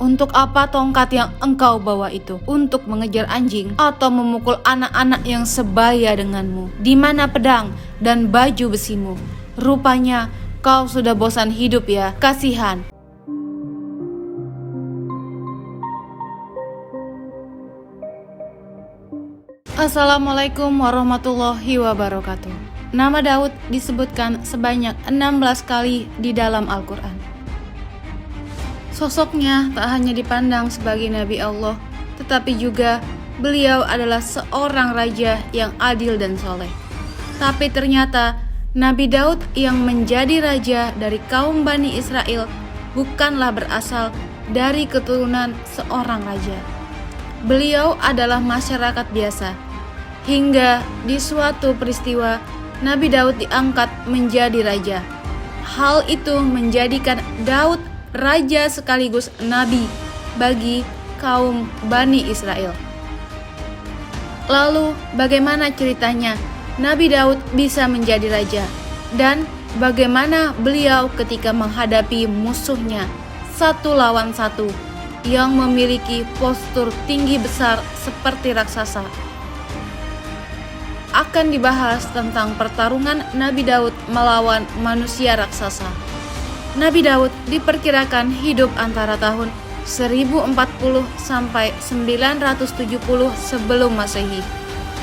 Untuk apa tongkat yang engkau bawa itu? Untuk mengejar anjing atau memukul anak-anak yang sebaya denganmu? Di mana pedang dan baju besimu? Rupanya kau sudah bosan hidup ya, kasihan. Assalamualaikum warahmatullahi wabarakatuh. Nama Daud disebutkan sebanyak 16 kali di dalam Al-Quran. Sosoknya tak hanya dipandang sebagai Nabi Allah, tetapi juga beliau adalah seorang raja yang adil dan soleh. Tapi ternyata Nabi Daud yang menjadi raja dari kaum Bani Israel bukanlah berasal dari keturunan seorang raja. Beliau adalah masyarakat biasa. Hingga di suatu peristiwa Nabi Daud diangkat menjadi raja. Hal itu menjadikan Daud raja sekaligus nabi bagi kaum Bani Israel. Lalu bagaimana ceritanya Nabi Daud bisa menjadi raja? Dan bagaimana beliau ketika menghadapi musuhnya satu lawan satu yang memiliki postur tinggi besar seperti raksasa? Akan dibahas tentang pertarungan Nabi Daud melawan manusia raksasa. Nabi Daud diperkirakan hidup antara tahun 1040 sampai 970 sebelum Masehi.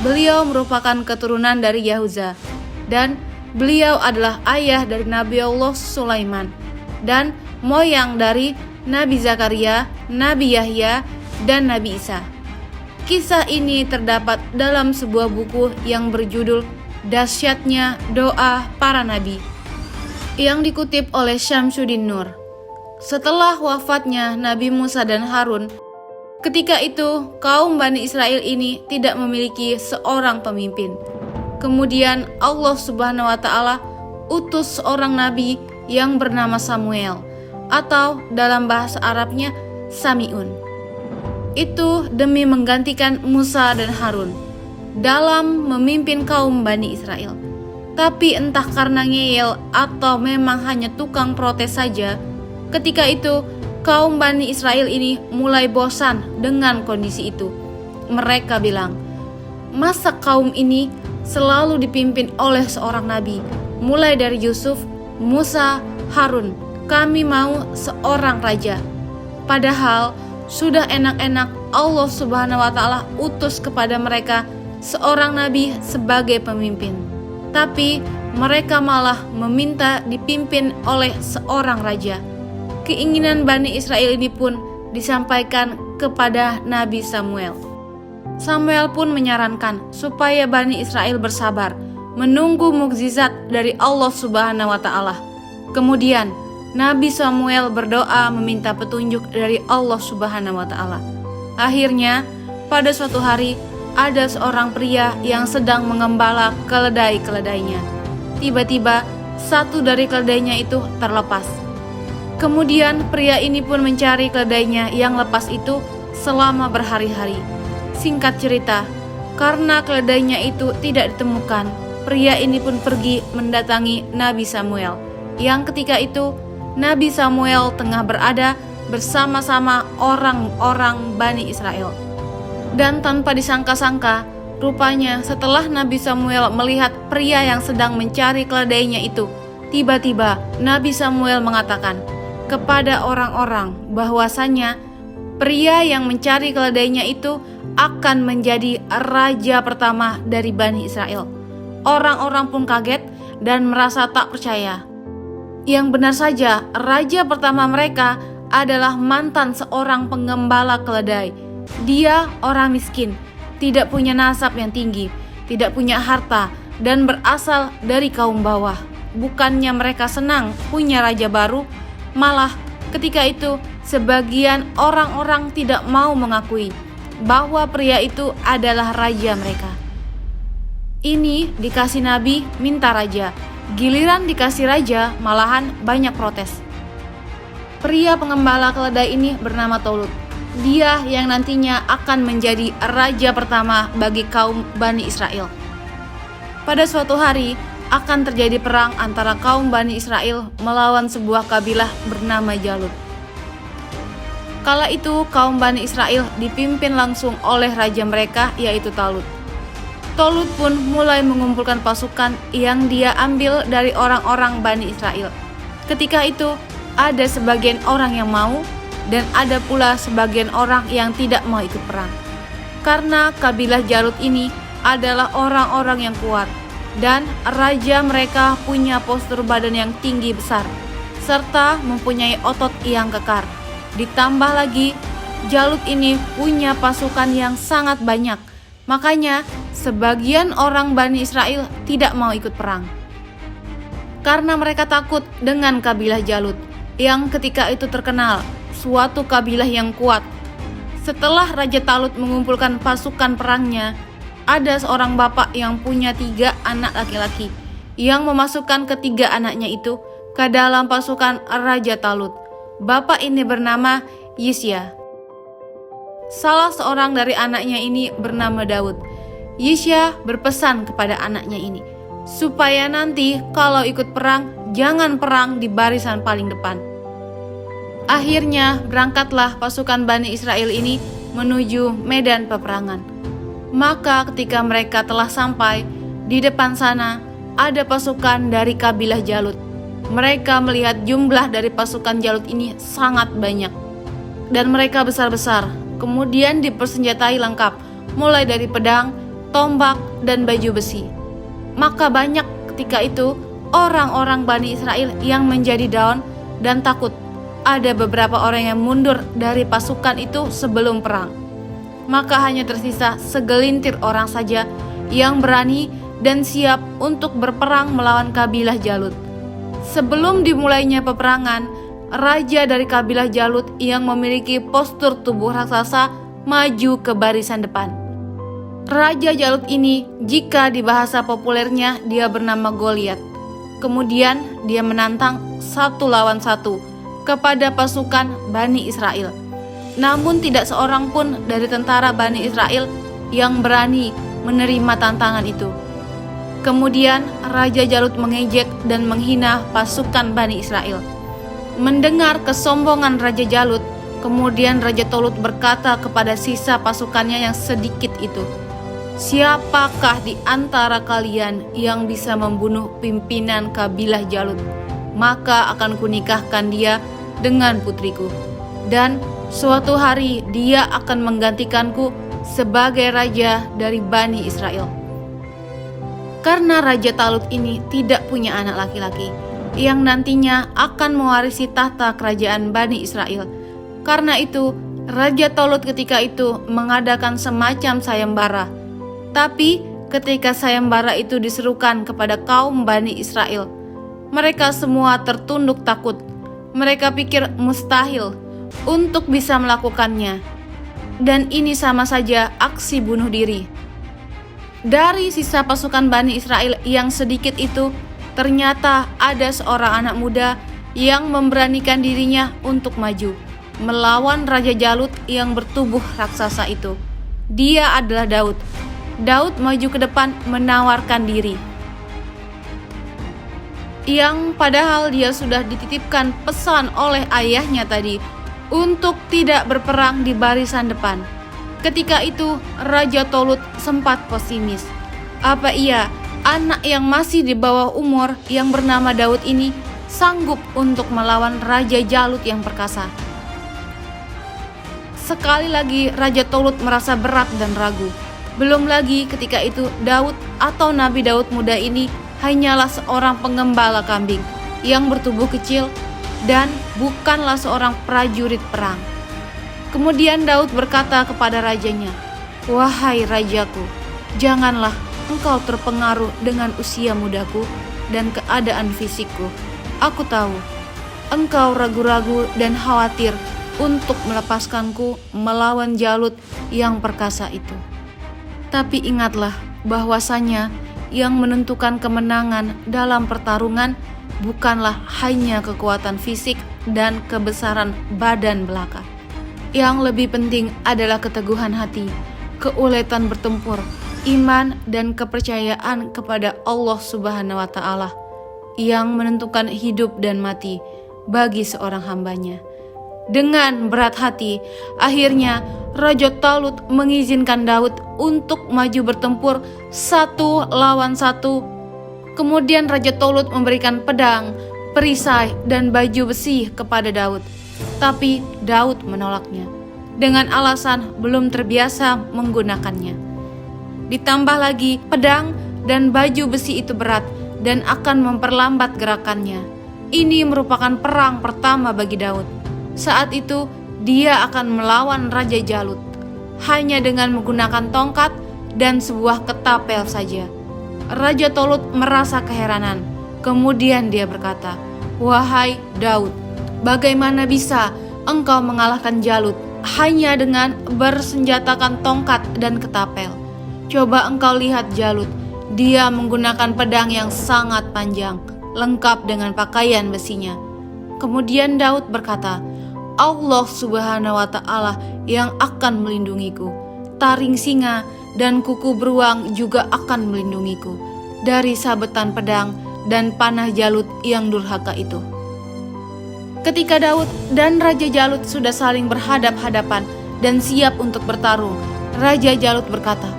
Beliau merupakan keturunan dari Yahuza dan beliau adalah ayah dari Nabi Allah Sulaiman dan moyang dari Nabi Zakaria, Nabi Yahya, dan Nabi Isa. Kisah ini terdapat dalam sebuah buku yang berjudul Dahsyatnya Doa Para Nabi yang dikutip oleh Syamsuddin Nur. Setelah wafatnya Nabi Musa dan Harun, ketika itu kaum Bani Israel ini tidak memiliki seorang pemimpin. Kemudian Allah Subhanahu wa Ta'ala utus seorang nabi yang bernama Samuel, atau dalam bahasa Arabnya Sami'un. Itu demi menggantikan Musa dan Harun dalam memimpin kaum Bani Israel. Tapi entah karena ngeyel atau memang hanya tukang protes saja, ketika itu kaum Bani Israel ini mulai bosan dengan kondisi itu. Mereka bilang, masa kaum ini selalu dipimpin oleh seorang nabi, mulai dari Yusuf, Musa, Harun. Kami mau seorang raja. Padahal sudah enak-enak Allah Subhanahu wa Ta'ala utus kepada mereka seorang nabi sebagai pemimpin. Tapi mereka malah meminta dipimpin oleh seorang raja. Keinginan Bani Israel ini pun disampaikan kepada Nabi Samuel. Samuel pun menyarankan supaya Bani Israel bersabar, menunggu mukjizat dari Allah Subhanahu wa Ta'ala. Kemudian Nabi Samuel berdoa meminta petunjuk dari Allah Subhanahu wa Ta'ala. Akhirnya pada suatu hari ada seorang pria yang sedang mengembala keledai-keledainya. Tiba-tiba satu dari keledainya itu terlepas. Kemudian pria ini pun mencari keledainya yang lepas itu selama berhari-hari. Singkat cerita, karena keledainya itu tidak ditemukan, pria ini pun pergi mendatangi Nabi Samuel, yang ketika itu Nabi Samuel tengah berada bersama-sama orang-orang Bani Israel. Dan tanpa disangka-sangka, rupanya setelah Nabi Samuel melihat pria yang sedang mencari keledainya itu, tiba-tiba Nabi Samuel mengatakan kepada orang-orang bahwasanya pria yang mencari keledainya itu akan menjadi raja pertama dari Bani Israel. Orang-orang pun kaget dan merasa tak percaya. Yang benar saja, raja pertama mereka adalah mantan seorang pengembala keledai. Dia orang miskin, tidak punya nasab yang tinggi, tidak punya harta, dan berasal dari kaum bawah. Bukannya mereka senang punya raja baru, malah ketika itu sebagian orang-orang tidak mau mengakui bahwa pria itu adalah raja mereka. Ini dikasih nabi minta raja, giliran dikasih raja malahan banyak protes. Pria pengembala keledai ini bernama Tolut. Dia yang nantinya akan menjadi raja pertama bagi kaum Bani Israel. Pada suatu hari akan terjadi perang antara kaum Bani Israel melawan sebuah kabilah bernama Jalut. Kala itu kaum Bani Israel dipimpin langsung oleh raja mereka, yaitu Talut. Talut pun mulai mengumpulkan pasukan yang dia ambil dari orang-orang Bani Israel. Ketika itu ada sebagian orang yang mau dan ada pula sebagian orang yang tidak mau ikut perang. Karena kabilah Jalut ini adalah orang-orang yang kuat dan raja mereka punya postur badan yang tinggi besar serta mempunyai otot yang kekar. Ditambah lagi, Jalut ini punya pasukan yang sangat banyak. Makanya, sebagian orang Bani Israel tidak mau ikut perang. Karena mereka takut dengan kabilah Jalut, yang ketika itu terkenal suatu kabilah yang kuat. Setelah Raja Talut mengumpulkan pasukan perangnya, ada seorang bapak yang punya 3 anak laki-laki, yang memasukkan ketiga anaknya itu ke dalam pasukan Raja Talut. Bapak ini bernama Yisya. Salah seorang dari anaknya ini bernama Daud. Yisya berpesan kepada anaknya ini, supaya nanti kalau ikut perang, jangan perang di barisan paling depan. Akhirnya berangkatlah pasukan Bani Israel ini menuju medan peperangan. Maka ketika mereka telah sampai, di depan sana ada pasukan dari kabilah Jalut. Mereka melihat jumlah dari pasukan Jalut ini sangat banyak. Dan mereka besar-besar, kemudian dipersenjatai lengkap, mulai dari pedang, tombak, dan baju besi. Maka banyak ketika itu orang-orang Bani Israel yang menjadi down dan takut. Ada beberapa orang yang mundur dari pasukan itu sebelum perang. Maka hanya tersisa segelintir orang saja yang berani dan siap untuk berperang melawan kabilah Jalut. Sebelum dimulainya peperangan, raja dari kabilah Jalut yang memiliki postur tubuh raksasa maju ke barisan depan. Raja Jalut ini, jika di bahasa populernya dia bernama Goliat. Kemudian dia menantang 1 lawan 1 kepada pasukan Bani Israel. Namun tidak seorang pun dari tentara Bani Israel yang berani menerima tantangan itu. Kemudian Raja Jalut mengejek dan menghina pasukan Bani Israel. Mendengar kesombongan Raja Jalut, kemudian Raja Talut berkata kepada sisa pasukannya yang sedikit itu, "Siapakah di antara kalian yang bisa membunuh pimpinan kabilah Jalut? Maka akan kunikahkan dia dengan putriku. Dan suatu hari dia akan menggantikanku sebagai raja dari Bani Israel." Karena Raja Talut ini tidak punya anak laki-laki yang nantinya akan mewarisi tahta kerajaan Bani Israel. Karena itu, Raja Talut ketika itu mengadakan semacam sayembara. Tapi ketika sayembara itu diserukan kepada kaum Bani Israel, mereka semua tertunduk takut. Mereka pikir mustahil untuk bisa melakukannya. Dan ini sama saja aksi bunuh diri. Dari sisa pasukan Bani Israel yang sedikit itu, ternyata ada seorang anak muda yang memberanikan dirinya untuk maju melawan Raja Jalut yang bertubuh raksasa itu. Dia adalah Daud. Daud maju ke depan menawarkan diri. Yang padahal dia sudah dititipkan pesan oleh ayahnya tadi untuk tidak berperang di barisan depan. Ketika itu Raja Talut sempat pesimis. Apa iya anak yang masih di bawah umur yang bernama Daud ini sanggup untuk melawan Raja Jalut yang perkasa? Sekali lagi Raja Talut merasa berat dan ragu. Belum lagi ketika itu Daud atau Nabi Daud muda ini hanyalah seorang pengembala kambing yang bertubuh kecil dan bukanlah seorang prajurit perang. Kemudian Daud berkata kepada rajanya, "Wahai rajaku, janganlah engkau terpengaruh dengan usia mudaku dan keadaan fisikku. Aku tahu engkau ragu-ragu dan khawatir untuk melepaskanku melawan Jalut yang perkasa itu. Tapi ingatlah bahwasanya yang menentukan kemenangan dalam pertarungan bukanlah hanya kekuatan fisik dan kebesaran badan belaka. Yang lebih penting adalah keteguhan hati, keuletan bertempur, iman dan kepercayaan kepada Allah Subhanahu wa Ta'ala yang menentukan hidup dan mati bagi seorang hambanya. Dengan berat hati, akhirnya Raja Talut mengizinkan Daud untuk maju bertempur 1 lawan 1. Kemudian Raja Talut memberikan pedang, perisai, dan baju besi kepada Daud. Tapi Daud menolaknya dengan alasan belum terbiasa menggunakannya. Ditambah lagi, pedang dan baju besi itu berat dan akan memperlambat gerakannya. Ini merupakan perang pertama bagi Daud. Saat itu dia akan melawan Raja Jalut hanya dengan menggunakan tongkat dan sebuah ketapel saja. Raja Talut merasa keheranan. Kemudian dia berkata, "Wahai Daud, bagaimana bisa engkau mengalahkan Jalut hanya dengan bersenjatakan tongkat dan ketapel? Coba engkau lihat Jalut, dia menggunakan pedang yang sangat panjang, lengkap dengan pakaian besinya." Kemudian Daud berkata, "Allah Subhanahu wa Ta'ala yang akan melindungiku. Taring singa dan kuku beruang juga akan melindungiku dari sabetan pedang dan panah Jalut yang durhaka itu." Ketika Daud dan Raja Jalut sudah saling berhadap-hadapan dan siap untuk bertarung, Raja Jalut berkata,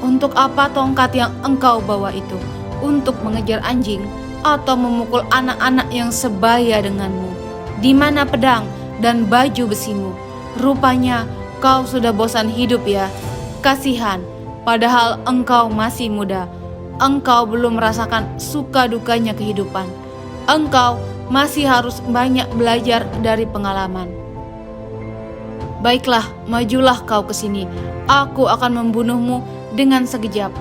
"Untuk apa tongkat yang engkau bawa itu? Untuk mengejar anjing atau memukul anak-anak yang sebaya denganmu? Di mana pedang dan baju besimu? Rupanya kau sudah bosan hidup ya? Kasihan, padahal engkau masih muda. Engkau belum merasakan suka dukanya kehidupan. Engkau masih harus banyak belajar dari pengalaman. Baiklah, majulah kau ke sini. Aku akan membunuhmu dengan sekejap.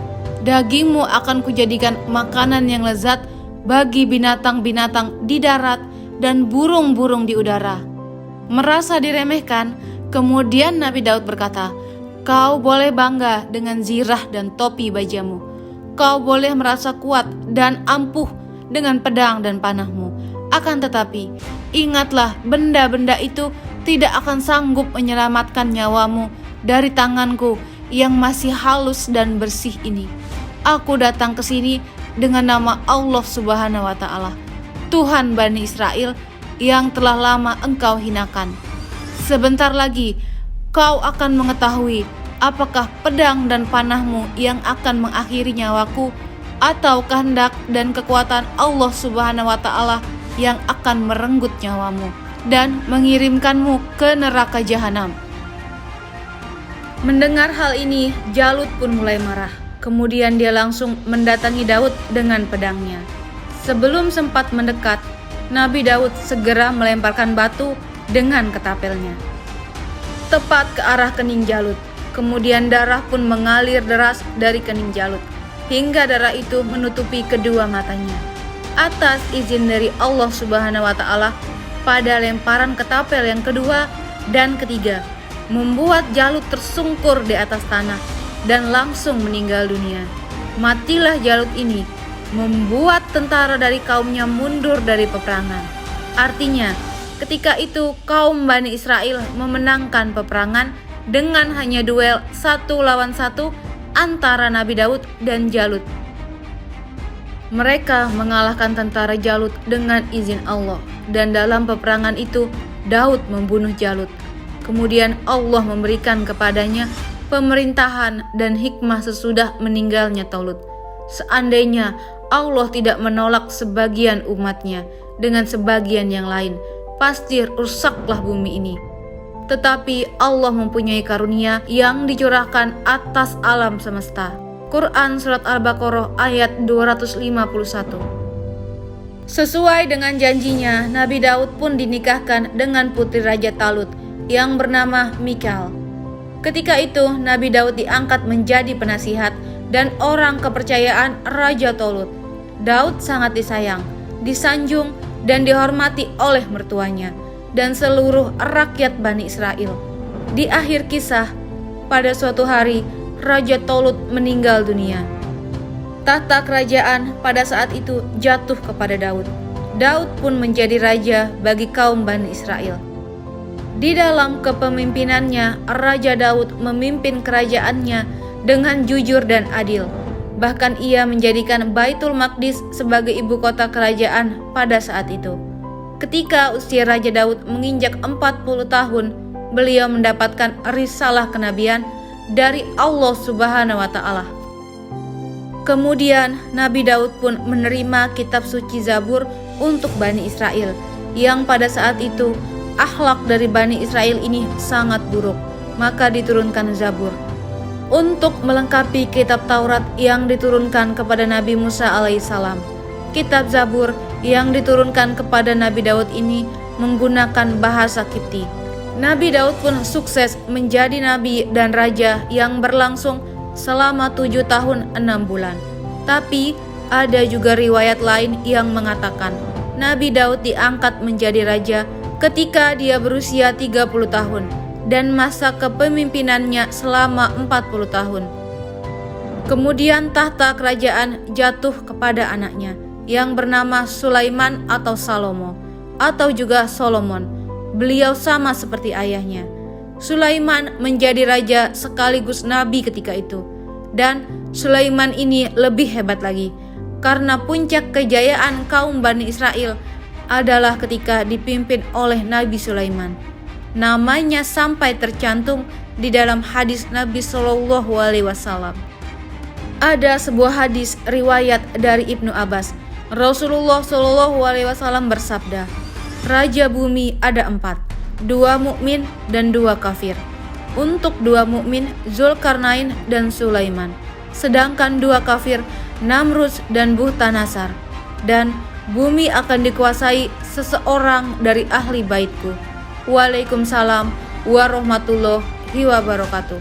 Dagingmu akan kujadikan makanan yang lezat bagi binatang-binatang di darat dan burung-burung di udara." Merasa diremehkan, kemudian Nabi Daud berkata, "Kau boleh bangga dengan zirah dan topi bajamu. Kau boleh merasa kuat dan ampuh dengan pedang dan panahmu. Akan tetapi, ingatlah benda-benda itu tidak akan sanggup menyelamatkan nyawamu dari tanganku yang masih halus dan bersih ini. Aku datang ke sini dengan nama Allah Subhanahu wa Ta'ala, Tuhan Bani Israel yang telah lama engkau hinakan. Sebentar lagi kau akan mengetahui apakah pedang dan panahmu yang akan mengakhiri nyawaku, atau kehendak dan kekuatan Allah Subhanahu wa Ta'ala yang akan merenggut nyawamu dan mengirimkanmu ke neraka jahanam." Mendengar hal ini, Jalut pun mulai marah. Kemudian dia langsung mendatangi Daud dengan pedangnya. Sebelum sempat mendekat, Nabi Daud segera melemparkan batu dengan ketapelnya tepat ke arah kening Jalut. Kemudian darah pun mengalir deras dari kening Jalut hingga darah itu menutupi kedua matanya. Atas izin dari Allah Subhanahu wa Ta'ala, pada lemparan ketapel yang kedua dan ketiga membuat Jalut tersungkur di atas tanah dan langsung meninggal dunia. Matilah Jalut ini membuat tentara dari kaumnya mundur dari peperangan. Artinya, ketika itu kaum Bani Israel memenangkan peperangan dengan hanya duel 1 lawan 1 antara Nabi Daud dan Jalut. Mereka mengalahkan tentara Jalut dengan izin Allah, dan dalam peperangan itu Daud membunuh Jalut. Kemudian Allah memberikan kepadanya pemerintahan dan hikmah sesudah meninggalnya Talut. Seandainya Allah tidak menolak sebagian umatnya dengan sebagian yang lain, pasti rusaklah bumi ini. Tetapi Allah mempunyai karunia yang dicurahkan atas alam semesta. Quran Surat Al-Baqarah ayat 251. Sesuai dengan janjinya, Nabi Daud pun dinikahkan dengan putri Raja Talut yang bernama Mikal. Ketika itu Nabi Daud diangkat menjadi penasihat dan orang kepercayaan Raja Talut. Daud sangat disayang, disanjung, dan dihormati oleh mertuanya dan seluruh rakyat Bani Israel. Di akhir kisah, pada suatu hari Raja Talut meninggal dunia. Tahta kerajaan pada saat itu jatuh kepada Daud. Daud pun menjadi raja bagi kaum Bani Israel. Di dalam kepemimpinannya, Raja Daud memimpin kerajaannya dengan jujur dan adil. Bahkan ia menjadikan Baitul Maqdis sebagai ibu kota kerajaan pada saat itu. Ketika usia Raja Daud menginjak 40 tahun, beliau mendapatkan risalah kenabian dari Allah Subhanahu wa Ta'ala. Kemudian Nabi Daud pun menerima kitab suci Zabur untuk Bani Israel, yang pada saat itu akhlak dari Bani Israel ini sangat buruk, maka diturunkan Zabur untuk melengkapi kitab Taurat yang diturunkan kepada Nabi Musa alaihissalam. Kitab Zabur yang diturunkan kepada Nabi Daud ini menggunakan bahasa Kipti. Nabi Daud pun sukses menjadi nabi dan raja yang berlangsung selama 7 tahun 6 bulan. Tapi ada juga riwayat lain yang mengatakan Nabi Daud diangkat menjadi raja ketika dia berusia 30 tahun dan masa kepemimpinannya selama 40 tahun. Kemudian tahta kerajaan jatuh kepada anaknya yang bernama Sulaiman atau Salomo atau juga Solomon. Beliau sama seperti ayahnya. Sulaiman menjadi raja sekaligus nabi ketika itu. Dan Sulaiman ini lebih hebat lagi karena puncak kejayaan kaum Bani Israel adalah ketika dipimpin oleh Nabi Sulaiman. Namanya sampai tercantum di dalam hadis Nabi Shallallahu Alaihi Wasallam. Ada sebuah hadis riwayat dari Ibnu Abbas. Rasulullah Shallallahu Alaihi Wasallam bersabda, Raja bumi ada 4, 2 mukmin dan 2 kafir. Untuk 2 mukmin Zulkarnain dan Sulaiman, sedangkan 2 kafir Namrud dan Bukhtanasar. Dan bumi akan dikuasai seseorang dari ahli baitku. Waalaikumsalam warahmatullahi wabarakatuh.